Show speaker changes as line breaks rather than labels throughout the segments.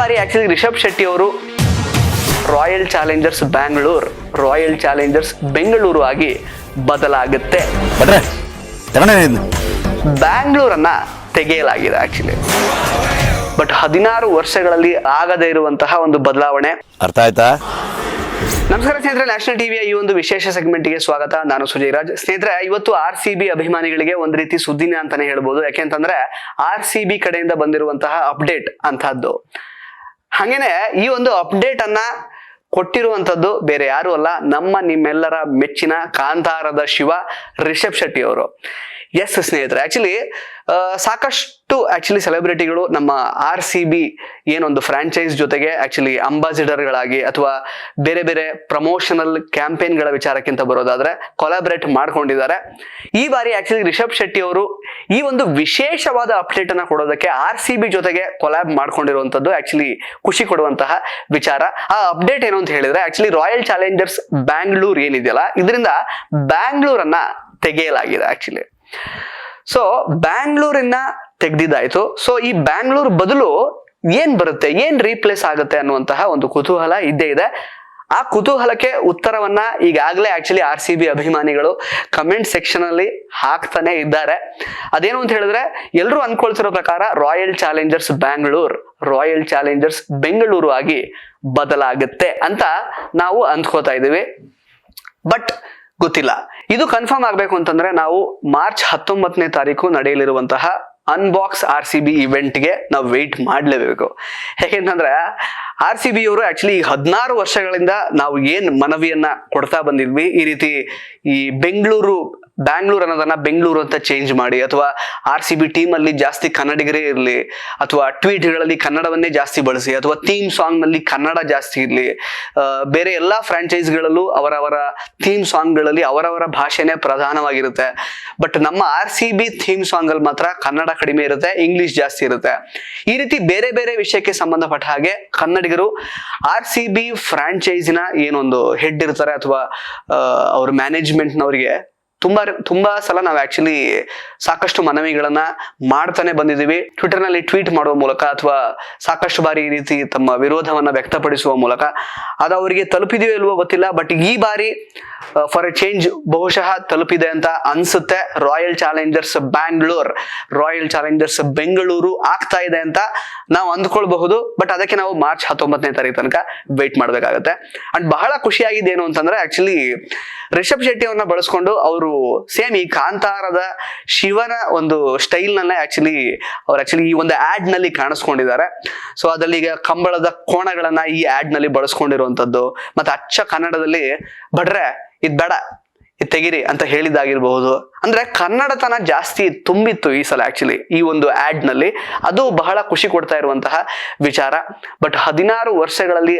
ಬಾರಿ ಆಕ್ಚುಲಿ ರಿಷಬ್ ಶೆಟ್ಟಿ ಅವರು royal Challengers Bangalore, royal Challengers Bengaluru ಆಗಿ ಬದಲಾಗುತ್ತೆ. ಬ್ಯಾಂಗ್ಳೂರನ್ನ ತೆಗೆಯಲಾಗಿದೆ ಆಕ್ಚುಲಿ. ಬಟ್ 16 ವರ್ಷಗಳಲ್ಲಿ ಆಗದೇ ಇರುವಂತಹ ಒಂದು ಬದಲಾವಣೆ.
ಅರ್ಥ ಆಯ್ತಾ?
ನಮಸ್ಕಾರ ಸ್ನೇಹಿತರೆ, ನ್ಯಾಷನಲ್ ಟಿವಿಯ ಈ ಒಂದು ವಿಶೇಷ ಸೆಗ್ಮೆಂಟ್ಗೆ ಸ್ವಾಗತ. ನಾನು ಸುಜಯ್ ರಾಜ್. ಸ್ನೇಹಿತರೆ, ಇವತ್ತು RCB ಅಭಿಮಾನಿಗಳಿಗೆ ಒಂದು ರೀತಿ ಸುದ್ದಿನ ಅಂತಾನೆ ಹೇಳ್ಬೋದು. ಯಾಕೆಂತಂದ್ರೆ RCB ಕಡೆಯಿಂದ ಬಂದಿರುವಂತಹ ಅಪ್ಡೇಟ್ ಅಂತಹದ್ದು. ಹಾಗೇನೆ ಈ ಒಂದು ಅಪ್ಡೇಟ್ ಅನ್ನ ಕೊಟ್ಟಿರುವಂತದ್ದು ಬೇರೆ ಯಾರು ಅಲ್ಲ, ನಮ್ಮ ನಿಮ್ಮೆಲ್ಲರ ಮೆಚ್ಚಿನ ಕಾಂತಾರದ ಶಿವ ರಿಷಬ್ ಶೆಟ್ಟಿ ಅವರು. ಎಸ್ ಸ್ನೇಹಿತರೆ, ಆಕ್ಚುಲಿ ಸಾಕಷ್ಟು ಸೆಲೆಬ್ರಿಟಿಗಳು ನಮ್ಮ RCB ಏನೊಂದು ಫ್ರಾಂಚೈಸ್ ಜೊತೆಗೆ ಆಕ್ಚುಲಿ ಅಂಬಾಸಿಡರ್ಗಳಾಗಿ ಅಥವಾ ಬೇರೆ ಬೇರೆ ಪ್ರಮೋಷನಲ್ ಕ್ಯಾಂಪೇನ್ಗಳ ವಿಚಾರಕ್ಕಿಂತ ಬರೋದಾದ್ರೆ ಕೊಲಾಬ್ರೇಟ್ ಮಾಡ್ಕೊಂಡಿದ್ದಾರೆ. ಈ ಬಾರಿ ಆಕ್ಚುಲಿ ರಿಷಬ್ ಶೆಟ್ಟಿ ಅವರು ಈ ಒಂದು ವಿಶೇಷವಾದ ಅಪ್ಡೇಟ್ ಅನ್ನ ಕೊಡೋದಕ್ಕೆ RCB ಜೊತೆಗೆ ಕೊಲಾಬ್ ಮಾಡ್ಕೊಂಡಿರುವಂತದ್ದು ಆಕ್ಚುಲಿ ಖುಷಿ ಕೊಡುವಂತಹ ವಿಚಾರ. ಆ ಅಪ್ಡೇಟ್ ಏನು ಅಂತ ಹೇಳಿದ್ರೆ ಆಕ್ಚುಲಿ ರಾಯಲ್ ಚಾಲೆಂಜರ್ಸ್ ಬ್ಯಾಂಗ್ಳೂರ್ ಏನಿದೆಯಲ್ಲ, ಇದರಿಂದ ಬ್ಯಾಂಗ್ಳೂರನ್ನ ತೆಗೆಯಲಾಗಿದೆ ಆಕ್ಚುಲಿ. ಸೊ ಬ್ಯಾಂಗ್ಳೂರಿನ ತೆಗೆದಿದ್ದಾಯ್ತು. ಸೊ ಈ ಬ್ಯಾಂಗ್ಳೂರ್ ಬದಲು ಏನ್ ಬರುತ್ತೆ, ಏನ್ ರೀಪ್ಲೇಸ್ ಆಗುತ್ತೆ ಅನ್ನುವಂತಹ ಒಂದು ಕುತೂಹಲ ಇದ್ದೇ ಇದೆ. ಆ ಕುತೂಹಲಕ್ಕೆ ಉತ್ತರವನ್ನ ಈಗಾಗಲೇ ಆಕ್ಚುಲಿ RCB ಅಭಿಮಾನಿಗಳು ಕಮೆಂಟ್ ಸೆಕ್ಷನ್ ಅಲ್ಲಿ ಹಾಕ್ತಾನೆ ಇದ್ದಾರೆ. ಅದೇನು ಅಂತ ಹೇಳಿದ್ರೆ, ಎಲ್ಲರೂ ಅನ್ಕೊಳ್ತಿರೋ ಪ್ರಕಾರ royal Challengers Bangalore, royal Challengers Bengaluru ಆಗಿ ಬದಲಾಗುತ್ತೆ ಅಂತ ನಾವು ಅಂದ್ಕೋತಾ ಇದೀವಿ. ಬಟ್ ಗೊತ್ತಿಲ್ಲ. ಇದು ಕನ್ಫರ್ಮ್ ಆಗ್ಬೇಕು ಅಂತಂದ್ರೆ ನಾವು ಮಾರ್ಚ್ 19ನೇ ತಾರೀಕು ನಡೆಯಲಿರುವಂತಹ ಅನ್ಬಾಕ್ಸ್ RCB ಇವೆಂಟ್ಗೆ ನಾವು ವೆಯ್ಟ್ ಮಾಡಲೇಬೇಕು. ಯಾಕೆಂತಂದ್ರೆ RCB ಅವರು ಆಕ್ಚುಲಿ 16 ವರ್ಷಗಳಿಂದ ನಾವು ಏನ್ ಮನವಿಯನ್ನ ಕೊಡ್ತಾ ಬಂದಿದ್ವಿ, ಈ ರೀತಿ ಈ ಬ್ಯಾಂಗ್ಳೂರ್ ಅನ್ನೋದನ್ನ ಬೆಂಗಳೂರು ಅಂತ ಚೇಂಜ್ ಮಾಡಿ, ಅಥವಾ RCB ಟೀಮ್ ಅಲ್ಲಿ ಜಾಸ್ತಿ ಕನ್ನಡಿಗರೇ ಇರಲಿ, ಅಥವಾ ಟ್ವೀಟ್ಗಳಲ್ಲಿ ಕನ್ನಡವನ್ನೇ ಜಾಸ್ತಿ ಬಳಸಿ, ಅಥವಾ ಥೀಮ್ ಸಾಂಗ್ ನಲ್ಲಿ ಕನ್ನಡ ಜಾಸ್ತಿ ಇರಲಿ. ಬೇರೆ ಎಲ್ಲಾ ಫ್ರಾಂಚೈಸ್ಗಳಲ್ಲೂ ಅವರವರ ಥೀಮ್ ಸಾಂಗ್ಗಳಲ್ಲಿ ಅವರವರ ಭಾಷೆನೇ ಪ್ರಧಾನವಾಗಿರುತ್ತೆ. ಬಟ್ ನಮ್ಮ RCB ಥೀಮ್ ಸಾಂಗ್ ಅಲ್ಲಿ ಮಾತ್ರ ಕನ್ನಡ ಕಡಿಮೆ ಇರುತ್ತೆ, ಇಂಗ್ಲಿಷ್ ಜಾಸ್ತಿ ಇರುತ್ತೆ. ಈ ರೀತಿ ಬೇರೆ ಬೇರೆ ವಿಷಯಕ್ಕೆ ಸಂಬಂಧಪಟ್ಟ ಹಾಗೆ ಕನ್ನಡಿಗರು RCB ಫ್ರಾಂಚೈಸಿನ ಏನೊಂದು ಹೆಡ್ ಇರ್ತಾರೆ ಅಥವಾ ಅವ್ರ ಮ್ಯಾನೇಜ್ಮೆಂಟ್ನವರಿಗೆ ತುಂಬಾ ಸಲ ನಾವು ಆಕ್ಚುಲಿ ಸಾಕಷ್ಟು ಮನವಿಗಳನ್ನ ಮಾಡ್ತಾನೆ ಬಂದಿದ್ದೀವಿ. ಟ್ವಿಟರ್ ನಲ್ಲಿ ಟ್ವೀಟ್ ಮಾಡುವ ಮೂಲಕ ಅಥವಾ ಸಾಕಷ್ಟು ಬಾರಿ ಈ ರೀತಿ ತಮ್ಮ ವಿರೋಧವನ್ನ ವ್ಯಕ್ತಪಡಿಸುವ ಮೂಲಕ. ಅದು ಅವರಿಗೆ ತಲುಪಿದೆಯೋ ಇಲ್ವೋ ಗೊತ್ತಿಲ್ಲ. ಬಟ್ ಈ ಬಾರಿ ಫಾರ್ ಎ ಚೇಂಜ್ ಬಹುಶಃ ತಲುಪಿದೆ ಅಂತ ಅನ್ಸುತ್ತೆ. Royal Challengers Bangalore, royal Challengers Bengaluru ಆಗ್ತಾ ಇದೆ ಅಂತ ನಾವು ಅಂದ್ಕೊಳ್ಬಹುದು. ಬಟ್ ಅದಕ್ಕೆ ನಾವು ಮಾರ್ಚ್ 19ನೇ ತಾರೀಕು ತನಕ ವೇಟ್ ಮಾಡ್ಬೇಕಾಗತ್ತೆ. ಅಂಡ್ ಬಹಳ ಖುಷಿಯಾಗಿದೆ ಏನು ಅಂತಂದ್ರೆ ಆಕ್ಚುಲಿ ರಿಷಬ್ ಶೆಟ್ಟಿ ಅವ್ರನ್ನ ಬಳಸ್ಕೊಂಡು ಅವರು ಸೇಮ್ ಈ ಕಾಂತಾರದ ಶಿವನ ಒಂದು ಸ್ಟೈಲ್ ನಲ್ಲೇ ಆಕ್ಚುಲಿ ಈ ಒಂದು ಆಡ್ ನಲ್ಲಿ ಕಾಣಿಸ್ಕೊಂಡಿದ್ದಾರೆ. ಸೊ ಅದಲ್ಲಿ ಈಗ ಕಂಬಳದ ಕೋಣಗಳನ್ನ ಈ ಆಡ್ ನಲ್ಲಿ ಬಳಸ್ಕೊಂಡಿರುವಂತದ್ದು, ಮತ್ತೆ ಅಚ್ಚ ಕನ್ನಡದಲ್ಲಿ ಬಡ್ರೆ ಇದ್ ಬೇಡ ಇದ್ ತೆಗಿರಿ ಅಂತ ಹೇಳಿದಾಗಿರ್ಬಹುದು. ಅಂದ್ರೆ ಕನ್ನಡತನ ಜಾಸ್ತಿ ತುಂಬಿತ್ತು ಈ ಸಲ ಆಕ್ಚುಲಿ ಈ ಒಂದು ಆಡ್ ನಲ್ಲಿ. ಅದು ಬಹಳ ಖುಷಿ ಕೊಡ್ತಾ ಇರುವಂತಹ ವಿಚಾರ. ಬಟ್ 16 ವರ್ಷಗಳಲ್ಲಿ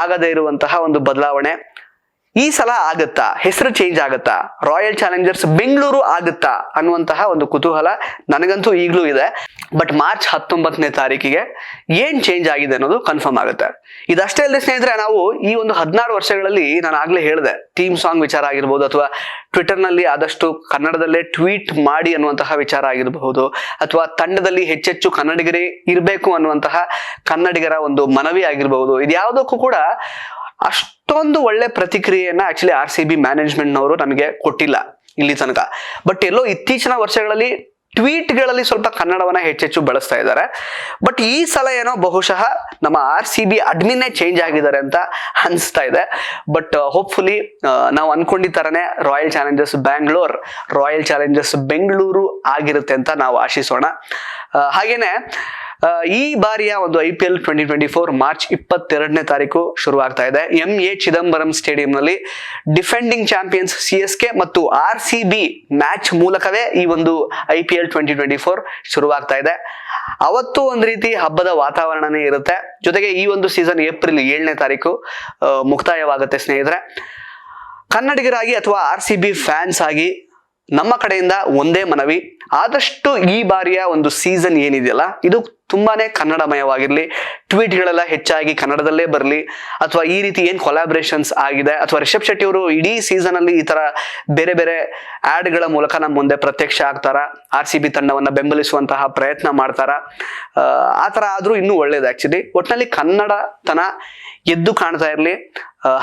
ಆಗದೇ ಇರುವಂತಹ ಒಂದು ಬದಲಾವಣೆ ಈ ಸಲ ಆಗತ್ತಾ, ಹೆಸರು ಚೇಂಜ್ ಆಗತ್ತಾ, ರಾಯಲ್ ಚಾಲೆಂಜರ್ಸ್ ಬೆಂಗಳೂರು ಆಗುತ್ತಾ ಅನ್ನುವಂತಹ ಒಂದು ಕುತೂಹಲ ನನಗಂತೂ ಈಗಲೂ ಇದೆ. ಬಟ್ ಮಾರ್ಚ್ 19ನೇ ತಾರೀಕಿಗೆ ಏನ್ ಚೇಂಜ್ ಆಗಿದೆ ಅನ್ನೋದು ಕನ್ಫರ್ಮ್ ಆಗುತ್ತೆ. ಇದಷ್ಟೇ ಅಲ್ಲದೆ ಸ್ನೇಹಿತರೆ, ನಾವು ಈ ಒಂದು 16 ವರ್ಷಗಳಲ್ಲಿ ನಾನು ಆಗ್ಲೇ ಹೇಳಿದೆ, ಥೀಮ್ ಸಾಂಗ್ ವಿಚಾರ ಆಗಿರ್ಬೋದು, ಅಥವಾ ಟ್ವಿಟರ್ ನಲ್ಲಿ ಆದಷ್ಟು ಕನ್ನಡದಲ್ಲೇ ಟ್ವೀಟ್ ಮಾಡಿ ಅನ್ನುವಂತಹ ವಿಚಾರ ಆಗಿರಬಹುದು, ಅಥವಾ ತಂಡದಲ್ಲಿ ಹೆಚ್ಚೆಚ್ಚು ಕನ್ನಡಿಗರೇ ಇರಬೇಕು ಅನ್ನುವಂತಹ ಕನ್ನಡಿಗರ ಒಂದು ಮನವಿ ಆಗಿರಬಹುದು. ಇದ್ಯಾವುದಕ್ಕೂ ಕೂಡ ಅಷ್ಟೊಂದು ಒಳ್ಳೆ ಪ್ರತಿಕ್ರಿಯೆಯನ್ನ ಆಕ್ಚುಲಿ RCB ಮ್ಯಾನೇಜ್ಮೆಂಟ್ನವರು ನಮಗೆ ಕೊಟ್ಟಿಲ್ಲ ಇಲ್ಲಿ ತನಕ. ಬಟ್ ಎಲ್ಲೋ ಇತ್ತೀಚಿನ ವರ್ಷಗಳಲ್ಲಿ ಟ್ವೀಟ್ಗಳಲ್ಲಿ ಸ್ವಲ್ಪ ಕನ್ನಡವನ್ನ ಹೆಚ್ಚೆಚ್ಚು ಬಳಸ್ತಾ ಇದ್ದಾರೆ. ಬಟ್ ಈ ಸಲ ಏನೋ ಬಹುಶಃ ನಮ್ಮ RCB ಅಡ್ಮಿನ್ನೇ ಚೇಂಜ್ ಆಗಿದ್ದಾರೆ ಅಂತ ಅನಿಸ್ತಾ ಇದೆ. ಬಟ್ ಹೋಪ್ಫುಲಿ ನಾವು ಅನ್ಕೊಂಡಿದ್ದ ತರನೇ royal Challengers Bangalore, royal Challengers Bengaluru ಆಗಿರುತ್ತೆ ಅಂತ ನಾವು ಆಶಿಸೋಣ. ಹಾಗೇನೆ ಈ ಬಾರಿಯ ಒಂದು IPL 2024 ಮಾರ್ಚ್ 22ನೇ ತಾರೀಕು ಶುರುವಾಗ್ತಾ ಇದೆ. MA ಚಿದಂಬರಂ ಸ್ಟೇಡಿಯಂನಲ್ಲಿ ಡಿಫೆಂಡಿಂಗ್ ಚಾಂಪಿಯನ್ಸ್ CSK ಮತ್ತು RCB ಮ್ಯಾಚ್ ಮೂಲಕವೇ ಈ ಒಂದು IPL 2024 ಶುರುವಾಗ್ತಾ ಇದೆ. ಅವತ್ತು ಒಂದು ರೀತಿ ಹಬ್ಬದ ವಾತಾವರಣನೇ ಇರುತ್ತೆ. ಜೊತೆಗೆ ಈ ಒಂದು ಸೀಸನ್ ಏಪ್ರಿಲ್ 7ನೇ ತಾರೀಕು ಮುಕ್ತಾಯವಾಗುತ್ತೆ ಸ್ನೇಹಿತರೆ. ಕನ್ನಡಿಗರಾಗಿ ಅಥವಾ RCB ಫ್ಯಾನ್ಸ್ ಆಗಿ ನಮ್ಮ ಕಡೆಯಿಂದ ಒಂದೇ ಮನವಿ, ಆದಷ್ಟು ಈ ಬಾರಿಯ ಒಂದು ಸೀಸನ್ ಏನಿದೆಯಲ್ಲ ಇದು ತುಂಬಾನೇ ಕನ್ನಡಮಯವಾಗಿರ್ಲಿ, ಟ್ವೀಟ್ಗಳೆಲ್ಲ ಹೆಚ್ಚಾಗಿ ಕನ್ನಡದಲ್ಲೇ ಬರಲಿ, ಅಥವಾ ಈ ರೀತಿ ಏನ್ ಕೊಲಾಬ್ರೇಷನ್ಸ್ ಆಗಿದೆ, ಅಥವಾ ರಿಷಬ್ ಶೆಟ್ಟಿ ಅವರು ಇಡೀ ಸೀಸನ್ ಅಲ್ಲಿ ಈ ತರ ಬೇರೆ ಬೇರೆ ಆಡ್ಗಳ ಮೂಲಕ ನಮ್ಮ ಮುಂದೆ ಪ್ರತ್ಯಕ್ಷ ಆಗ್ತಾರ, RCB ತಂಡವನ್ನ ಬೆಂಬಲಿಸುವಂತಹ ಪ್ರಯತ್ನ ಮಾಡ್ತಾರ, ಆ ತರ ಆದ್ರೂ ಇನ್ನೂ ಒಳ್ಳೇದು. ಆಕ್ಚುಲಿ ಒಟ್ನಲ್ಲಿ ಕನ್ನಡತನ ಎದ್ದು ಕಾಣ್ತಾ ಇರ್ಲಿ.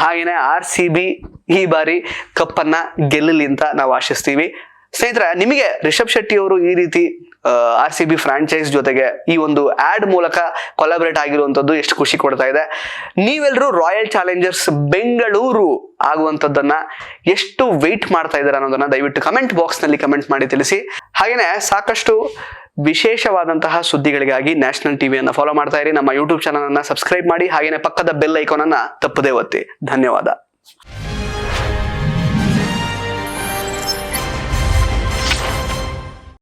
ಹಾಗೇನೆ RCB ಈ ಬಾರಿ ಕಪ್ಪನ್ನ ಗೆಲ್ಲಲಿ ಅಂತ ನಾವು ಆಶಿಸ್ತೀವಿ. ಸ್ನೇಹಿತರೆ, ನಿಮಗೆ ರಿಷಬ್ ಶೆಟ್ಟಿ ಅವರು ಈ ರೀತಿ RCB ಫ್ರಾಂಚೈಸ್ ಜೊತೆಗೆ ಈ ಒಂದು ಆಡ್ ಮೂಲಕ ಕೊಲಾಬರೇಟ್ ಆಗಿರುವಂತದ್ದು ಎಷ್ಟು ಖುಷಿ ಕೊಡ್ತಾ ಇದೆ? ನೀವೆಲ್ಲರೂ ರಾಯಲ್ ಚಾಲೆಂಜರ್ಸ್ ಬೆಂಗಳೂರು ಆಗುವಂತದ್ದನ್ನ ಎಷ್ಟು ವೆಯ್ಟ್ ಮಾಡ್ತಾ ಇದ್ದಾರೆ ಅನ್ನೋದನ್ನ ದಯವಿಟ್ಟು ಕಮೆಂಟ್ ಬಾಕ್ಸ್ ನಲ್ಲಿ ಕಮೆಂಟ್ ಮಾಡಿ ತಿಳಿಸಿ. ಹಾಗೇನೆ ಸಾಕಷ್ಟು ವಿಶೇಷವಾದಂತಹ ಸುದ್ದಿಗಳಿಗಾಗಿ ನ್ಯಾಷನಲ್ ಟಿವಿಯನ್ನ ಫಾಲೋ ಮಾಡ್ತಾ ಇರಿ. ನಮ್ಮ ಯೂಟ್ಯೂಬ್ ಚಾನಲ್ ಅನ್ನ ಸಬ್ಸ್ಕ್ರೈಬ್ ಮಾಡಿ, ಹಾಗೇನೆ ಪಕ್ಕದ ಬೆಲ್ ಐಕಾನ್ ಅನ್ನ ತಪ್ಪದೇ ಒತ್ತಿ. ಧನ್ಯವಾದ.